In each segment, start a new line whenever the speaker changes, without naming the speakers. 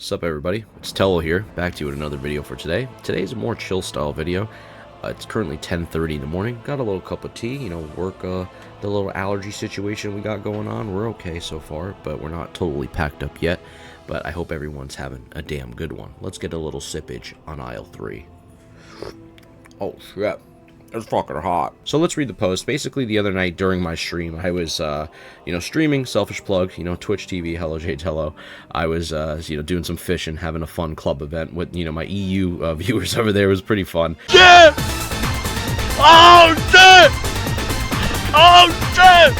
Sup everybody, it's Tello here, back to you with another video for today. Today's a more chill style video. It's currently 10:30 in the morning, got a little cup of tea, work the little allergy situation we got going on. We're okay so far, but we're not totally packed up yet, but I hope everyone's having a damn good one. Let's get a little sippage on aisle 3. Oh shit. It's fucking hot. So let's read the post. Basically, the other night during my stream, I was, streaming, selfish plug, Twitch TV, HelloJTello. I was, doing some fishing, having a fun club event with, my EU viewers over there. It was pretty fun.
Shit! Oh, shit! Oh, shit!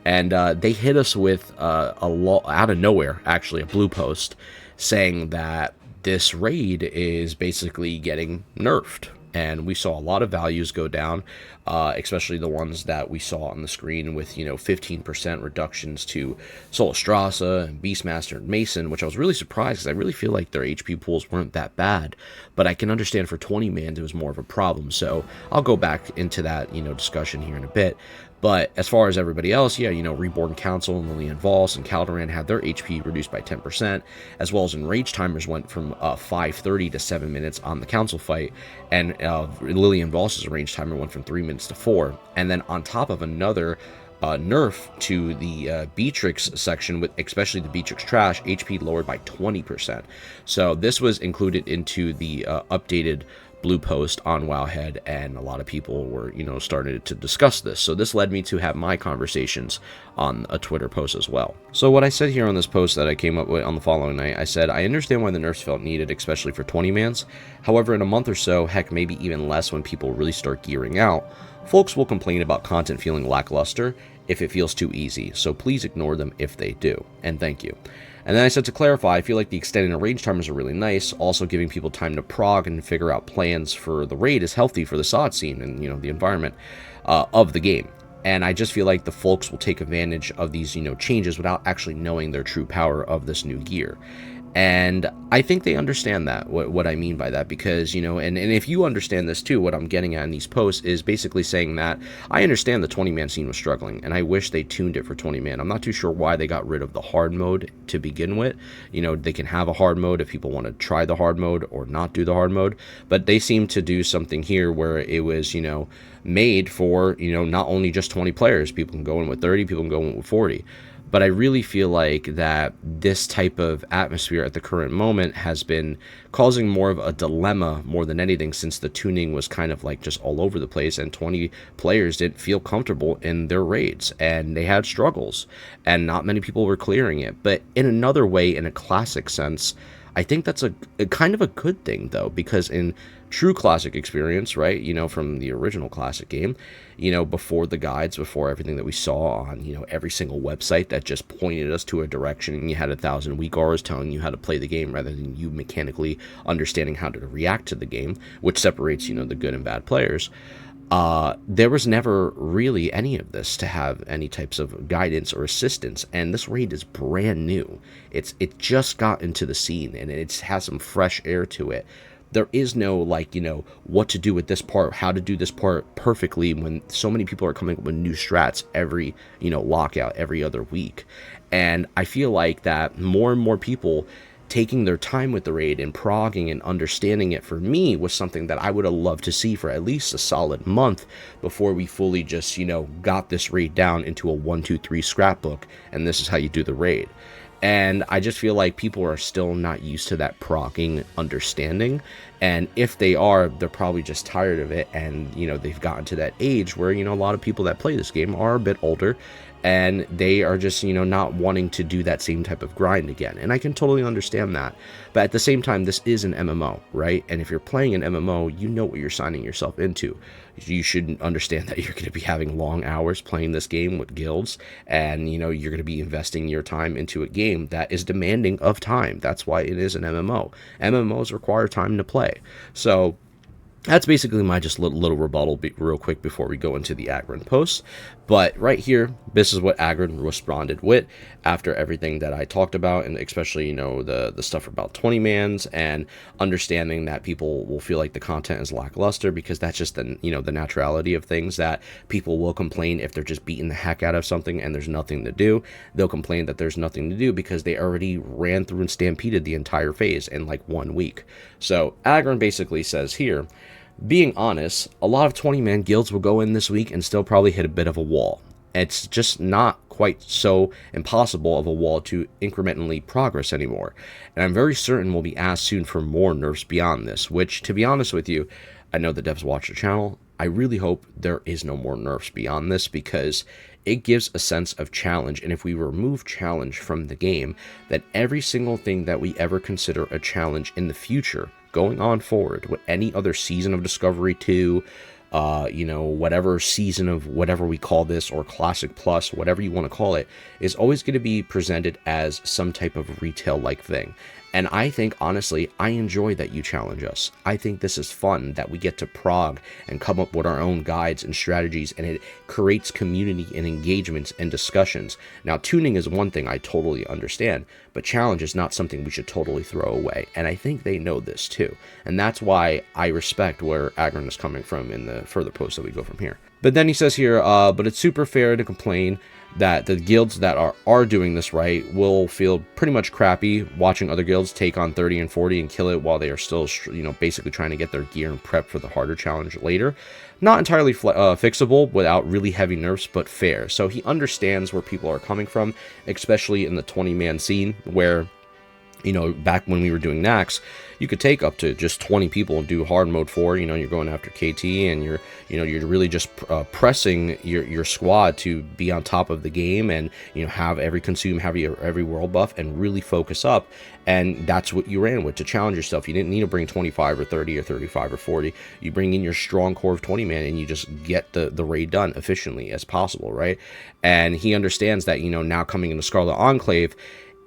And they hit us with out of nowhere, actually, a blue post saying that this raid is basically getting nerfed, and we saw a lot of values go down, especially the ones that we saw on the screen with 15% reductions to Solastrasa and Beastmaster and Mason, which I was really surprised because I really feel like their HP pools weren't that bad, but I can understand for 20 man it was more of a problem. So I'll go back into that discussion here in a bit. But as far as everybody else, Reborn Council and Lillian Voss and Calderan had their HP reduced by 10%, as well as enrage timers went from 5:30 to 7 minutes on the council fight, and Lillian Voss's enrage timer went from 3 minutes to 4. And then on top of another nerf to the Beatrix section, with especially the Beatrix Trash, HP lowered by 20%. So this was included into the updated blue post on Wowhead, and a lot of people were started to discuss this. So this led me to have my conversations on a Twitter post as well. So what I said here on this post that I came up with on the following night, I said, I understand why the nerfs felt needed, especially for 20 mans. However, in a month or so, heck, maybe even less, when people really start gearing out, folks will complain about content feeling lackluster if it feels too easy, so please ignore them if they do, and thank you. And then I said, to clarify, I feel like the extended range timers are really nice. Also, giving people time to prog and figure out plans for the raid is healthy for the SOD scene and the environment of the game. And I just feel like the folks will take advantage of these changes without actually knowing their true power of this new gear. And I think they understand that, what I mean by that, because, and if you understand this too, what I'm getting at in these posts is basically saying that I understand the 20-man scene was struggling, and I wish they tuned it for 20-man. I'm not too sure why they got rid of the hard mode to begin with. They can have a hard mode if people want to try the hard mode or not do the hard mode, but they seem to do something here where it was, made for, not only just 20 players. People can go in with 30, people can go in with 40. But I really feel like that this type of atmosphere at the current moment has been causing more of a dilemma more than anything, since the tuning was kind of like just all over the place, and 20 players didn't feel comfortable in their raids, and they had struggles, and not many people were clearing it. But in another way, in a classic sense, I think that's a kind of a good thing, though, because in true classic experience, right, from the original classic game, before the guides, before everything that we saw on, every single website that just pointed us to a direction, and you had 1,000 weak auras telling you how to play the game rather than you mechanically understanding how to react to the game, which separates, the good and bad players. There was never really any of this to have any types of guidance or assistance, and this raid is brand new. It just got into the scene, and it has some fresh air to it. There is no, what to do with this part, how to do this part perfectly, when so many people are coming up with new strats every, lockout, every other week. And I feel like that more and more people taking their time with the raid and progging and understanding it, for me, was something that I would have loved to see for at least a solid month before we fully just, got this raid down into a 1, 2, 3 scrapbook, and this is how you do the raid. And I just feel like people are still not used to that progging understanding, and if they are, they're probably just tired of it, and they've gotten to that age where a lot of people that play this game are a bit older, and they are just not wanting to do that same type of grind again. And I can totally understand that, but at the same time, this is an MMO, right? And if you're playing an MMO, you know what you're signing yourself into. You should understand that you're going to be having long hours playing this game with guilds, and you're going to be investing your time into a game that is demanding of time. That's why it is an MMO. MMOs require time to play. So That's basically my just little rebuttal real quick before we go into the Aggrend post. But right here, this is what Aggrend responded with after everything that I talked about, and especially, the stuff about 20 mans and understanding that people will feel like the content is lackluster, because that's just the naturality of things, that people will complain if they're just beating the heck out of something and there's nothing to do. They'll complain that there's nothing to do because they already ran through and stampeded the entire phase in like 1 week. So Aggrend basically says here, being honest, a lot of 20-man guilds will go in this week and still probably hit a bit of a wall. It's just not quite so impossible of a wall to incrementally progress anymore. And I'm very certain we'll be asked soon for more nerfs beyond this, which, to be honest with you, I know the devs watch the channel. I really hope there is no more nerfs beyond this, because it gives a sense of challenge. And if we remove challenge from the game, then every single thing that we ever consider a challenge in the future going on forward with any other season of Discovery 2, whatever season of whatever we call this, or Classic Plus, whatever you want to call it, is always going to be presented as some type of retail-like thing. And I think, honestly, I enjoy that you challenge us. I think this is fun, that we get to prog and come up with our own guides and strategies, and it creates community and engagements and discussions. Now, tuning is one thing I totally understand, but challenge is not something we should totally throw away. And I think they know this too. And that's why I respect where Aggrend is coming from in the further post that we go from here. But then he says here, but it's super fair to complain that the guilds that are doing this right will feel pretty much crappy watching other guilds take on 30 and 40 and kill it while they are still, basically trying to get their gear and prep for the harder challenge later. Not entirely fixable without really heavy nerfs, but fair. So he understands where people are coming from, especially in the 20-man scene, where, back when we were doing Nax, you could take up to just 20 people and do hard mode 4. You're going after KT, and you're really just pressing your squad to be on top of the game, and have every world buff and really focus up. And that's what you ran with to challenge yourself. You didn't need to bring 25 or 30 or 35 or 40. You bring in your strong core of 20 man, and you just get the raid done efficiently as possible, right? And he understands that, now coming into Scarlet Enclave,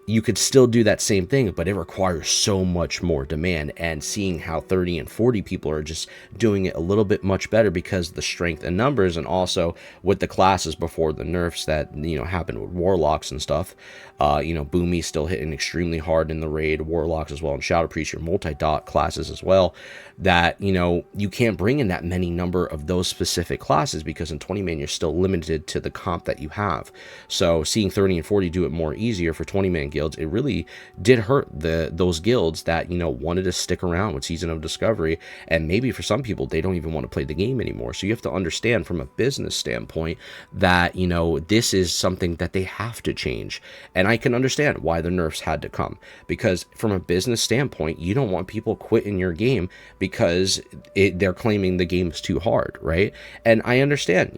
you could still do that same thing, but it requires so much more demand. And seeing how 30 and 40 people are just doing it a little bit much better because of the strength and numbers, and also with the classes before the nerfs that happened with warlocks and stuff. Boomy's still hitting extremely hard in the raid, warlocks as well, and Shadow Priest, your multi-dot classes as well. That you can't bring in that many number of those specific classes, because in 20 man you're still limited to the comp that you have. So seeing 30 and 40 do it more easier for 20 man guilds, it really did hurt those guilds that wanted to stick around with Season of Discovery. And maybe for some people, they don't even want to play the game anymore. So you have to understand from a business standpoint that this is something that they have to change. And I can understand why the nerfs had to come, because from a business standpoint, you don't want people quitting your game because they're claiming the game's too hard, right? And I understand,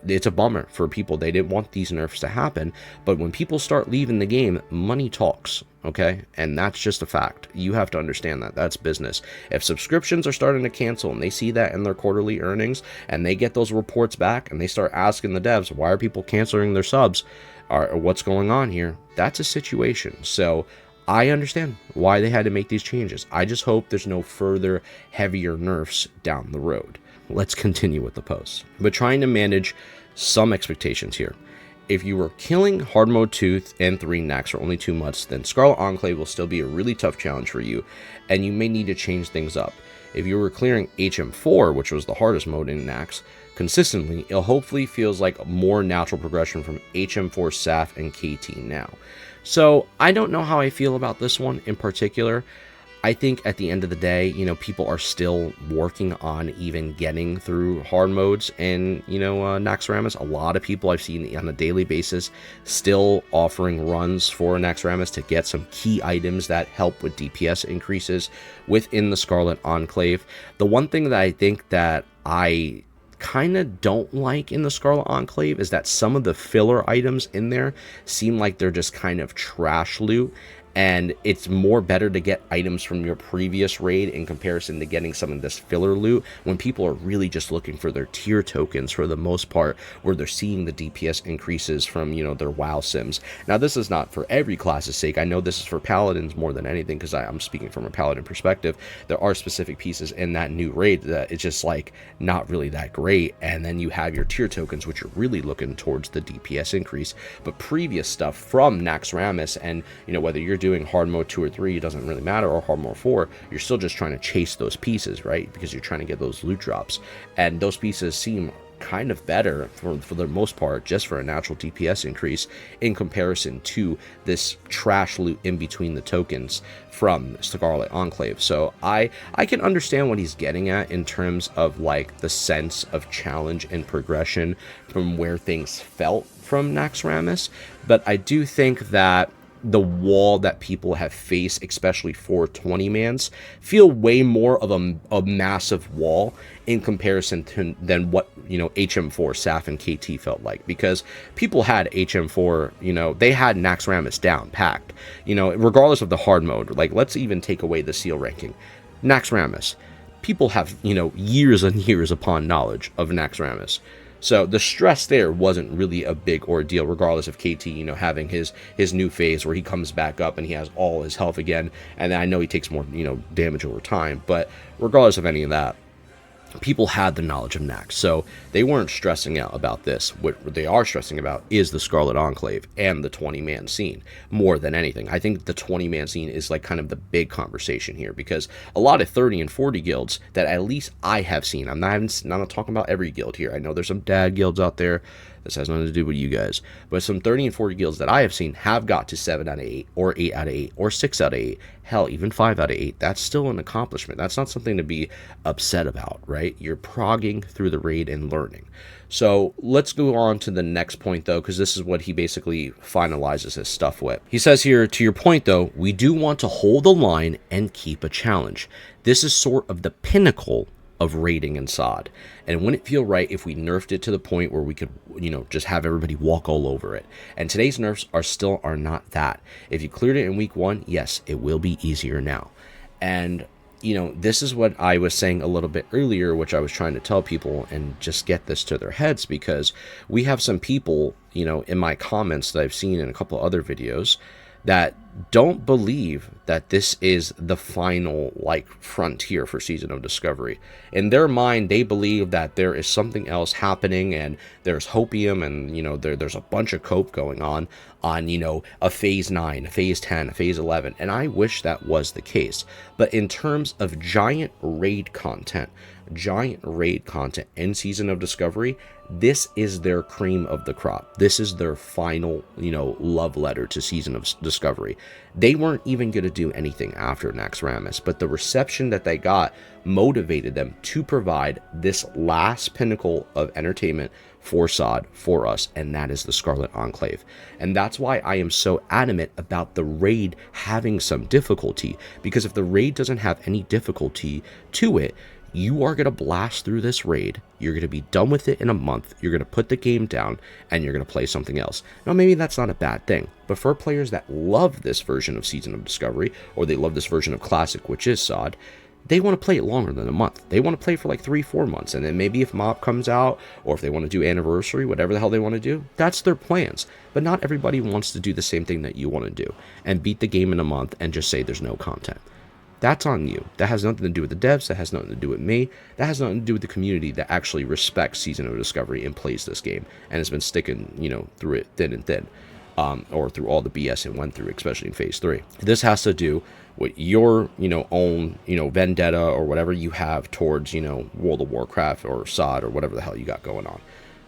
it's a bummer for people. They didn't want these nerfs to happen, but when people start leaving the game, money talks, okay? And that's just a fact. You have to understand that. That's business. If subscriptions are starting to cancel and they see that in their quarterly earnings, and they get those reports back, and they start asking the devs, why are people canceling their subs, or what's going on here, that's a situation. So I understand why they had to make these changes. I just hope there's no further heavier nerfs down the road. Let's continue with the post. But trying to manage some expectations here. If you were killing hard mode 2 and 3 Nax for only 2 months, then Scarlet Enclave will still be a really tough challenge for you, and you may need to change things up. If you were clearing HM4, which was the hardest mode in Nax, consistently, it hopefully feels like a more natural progression from HM4 SAF and KT now. So I don't know how I feel about this one in particular. I think at the end of the day, people are still working on even getting through hard modes and, Naxxramas. A lot of people I've seen on a daily basis still offering runs for Naxxramas to get some key items that help with DPS increases within the Scarlet Enclave. The one thing that I think that I kind of don't like in the Scarlet Enclave is that some of the filler items in there seem like they're just kind of trash loot. And it's more better to get items from your previous raid in comparison to getting some of this filler loot when people are really just looking for their tier tokens for the most part, where they're seeing the DPS increases from, you know, their WoW sims. Now, this is not for every class's sake. I know this is for paladins more than anything, because I'm speaking from a paladin perspective. There are specific pieces in that new raid that it's just like not really that great, and then you have your tier tokens, which are really looking towards the DPS increase. But previous stuff from Naxxramas, and you know, whether you're doing hard mode 2 or 3, it doesn't really matter, or hard mode 4, you're still just trying to chase those pieces, right? Because you're trying to get those loot drops, and those pieces seem kind of better for the most part, just for a natural DPS increase in comparison to this trash loot in between the tokens from Scarlet Enclave. So I can understand what he's getting at in terms of like the sense of challenge and progression from where things felt from Naxxramas, but I do think that the wall that people have faced, especially for 20-mans, feel way more of a massive wall in comparison to than what, you know, HM4, SAF, and KT felt like. Because people had HM4, you know, they had Naxxramas down, packed. You know, regardless of the hard mode, like, let's even take away the seal ranking. Naxxramas. People have, you know, years and years upon knowledge of Naxxramas. So the stress there wasn't really a big ordeal, regardless of KT, you know, having his new phase where he comes back up and he has all his health again. And then I know he takes more, you know, damage over time. But regardless of any of that, people had the knowledge of Nax, so they weren't stressing out about this. What they are stressing about is the Scarlet Enclave and the 20-man scene more than anything. I think the 20-man scene is like kind of the big conversation here, because a lot of 30 and 40 guilds that at least I have seen, I'm not talking about every guild here. I know there's some dad guilds out there. This has nothing to do with you guys. But some 30 and 40 guilds that I have seen have got to 7 out of 8, or 8 out of 8, or 6 out of 8. Hell, even 5 out of 8. That's still an accomplishment. That's not something to be upset about, right? You're progging through the raid and learning. So let's go on to the next point, though, because this is what he basically finalizes his stuff with. He says here, to your point, though, we do want to hold the line and keep a challenge. This is sort of the pinnacle of raiding in SOD, and it wouldn't feel right if we nerfed it to the point where we could, you know, just have everybody walk all over it. And today's nerfs are not that. If you cleared it in week 1, yes, it will be easier now. And you know, this is what I was saying a little bit earlier, which I was trying to tell people and just get this to their heads, because we have some people, you know, in my comments that I've seen in a couple of other videos that don't believe that this is the final, like, frontier for Season of Discovery. In their mind, they believe that there is something else happening, and there's hopium, and, you know, there's a bunch of cope going on, you know, a Phase 9, a Phase 10, a Phase 11, and I wish that was the case. But in terms of giant raid content in Season of Discovery, this is their cream of the crop. This is their final, you know, love letter to Season of Discovery. They weren't even going to do anything after Naxxramas, but the reception that they got motivated them to provide this last pinnacle of entertainment for SOD for us, and that is the Scarlet Enclave. And that's why I am so adamant about the raid having some difficulty, because if the raid doesn't have any difficulty to it, you are going to blast through this raid, you're going to be done with it in a month, you're going to put the game down, and you're going to play something else. Now, maybe that's not a bad thing, but for players that love this version of Season of Discovery, or they love this version of Classic, which is SOD, they want to play it longer than a month. They want to play for like 3-4 months, and then maybe if Mob comes out, or if they want to do Anniversary, whatever the hell they want to do, that's their plans. But not everybody wants to do the same thing that you want to do, and beat the game in a month and just say there's no content. That's on you. That has nothing to do with the devs. That has nothing to do with me. That has nothing to do with the community that actually respects Season of Discovery and plays this game and has been sticking, you know, through it thin and thin, or through all the BS it went through, especially in Phase 3. This has to do with your, you know, own, you know, vendetta or whatever you have towards, you know, World of Warcraft or SOD or whatever the hell you got going on.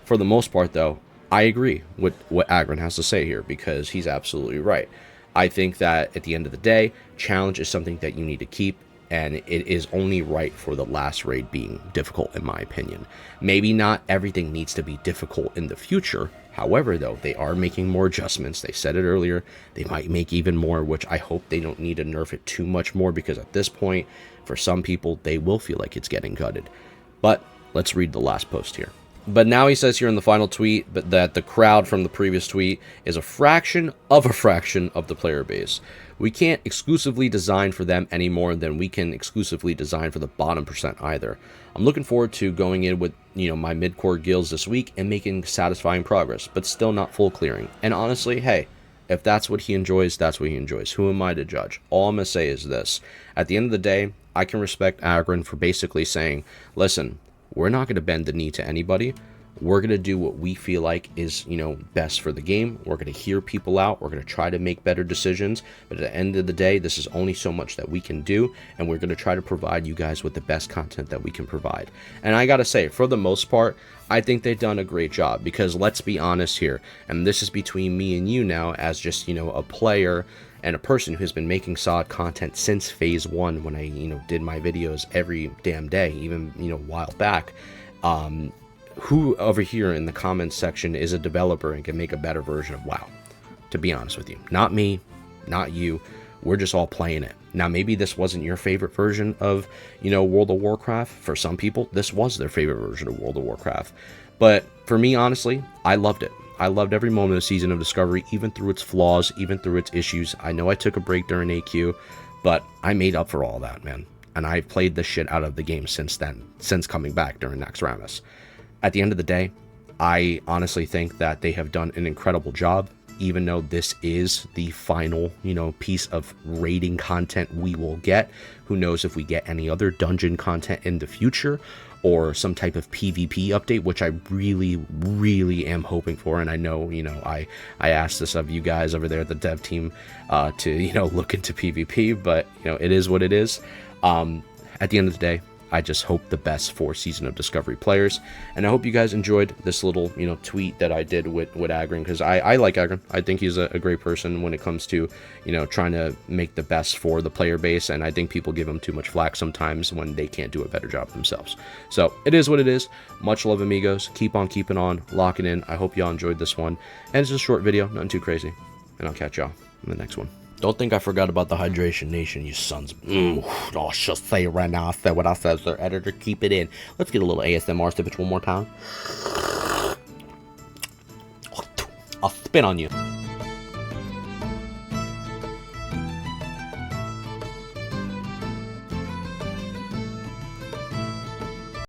For the most part, though, I agree with what Aggrend has to say here, because he's absolutely right. I think that at the end of the day, challenge is something that you need to keep, and it is only right for the last raid being difficult, in my opinion. Maybe not everything needs to be difficult in the future. However, though, they are making more adjustments. They said it earlier. They might make even more, which I hope they don't need to nerf it too much more, because at this point, for some people, they will feel like it's getting gutted. But let's read the last post here. But now he says here in the final tweet that the crowd from the previous tweet is a fraction of the player base. We can't exclusively design for them any more than we can exclusively design for the bottom percent either. I'm looking forward to going in with, my mid-core guilds this week and making satisfying progress, but still not full clearing. And honestly, hey, if that's what he enjoys, that's what he enjoys. Who am I to judge? All I'm going to say is this. At the end of the day, I can respect Aggrend for basically saying, listen, we're not going to bend the knee to anybody. We're going to do what we feel like is, best for the game. We're going to hear people out. We're going to try to make better decisions. But at the end of the day, this is only so much that we can do. And we're going to try to provide you guys with the best content that we can provide. And I got to say, for the most part, I think they've done a great job. Because let's be honest here. And this is between me and you now as just, a player and a person who's been making solid content since phase 1 when I, did my videos every damn day, even, a while back. Who over here in the comments section is a developer and can make a better version of WoW? To be honest with you. Not me, not you. We're just all playing it. Now, maybe this wasn't your favorite version of, World of Warcraft. For some people, this was their favorite version of World of Warcraft. But for me, honestly, I loved it. I loved every moment of Season of Discovery, even through its flaws, even through its issues. I know I took a break during AQ, but I made up for all that, man. And I've played the shit out of the game since then, since coming back during Naxxramas. At the end of the day, I honestly think that they have done an incredible job, even though this is the final, piece of raiding content we will get. Who knows if we get any other dungeon content in the future or some type of PvP update, which I really, really am hoping for. And I know, I asked this of you guys over there at the dev team to, look into PvP, but, it is what it is. At the end of the day, I just hope the best for Season of Discovery players, and I hope you guys enjoyed this little, tweet that I did with Aggrend, because I like Aggrend. I think he's a great person when it comes to, trying to make the best for the player base, and I think people give him too much flack sometimes when they can't do a better job themselves. So, it is what it is. Much love, amigos. Keep on keeping on, locking in. I hope y'all enjoyed this one, and it's a short video, nothing too crazy, and I'll catch y'all in the next one. Don't think I forgot about the Hydration Nation, you sons. I'll just say it right now. I said what I said, sir. Editor, keep it in. Let's get a little ASMR snippet one more time. I'll spit on you.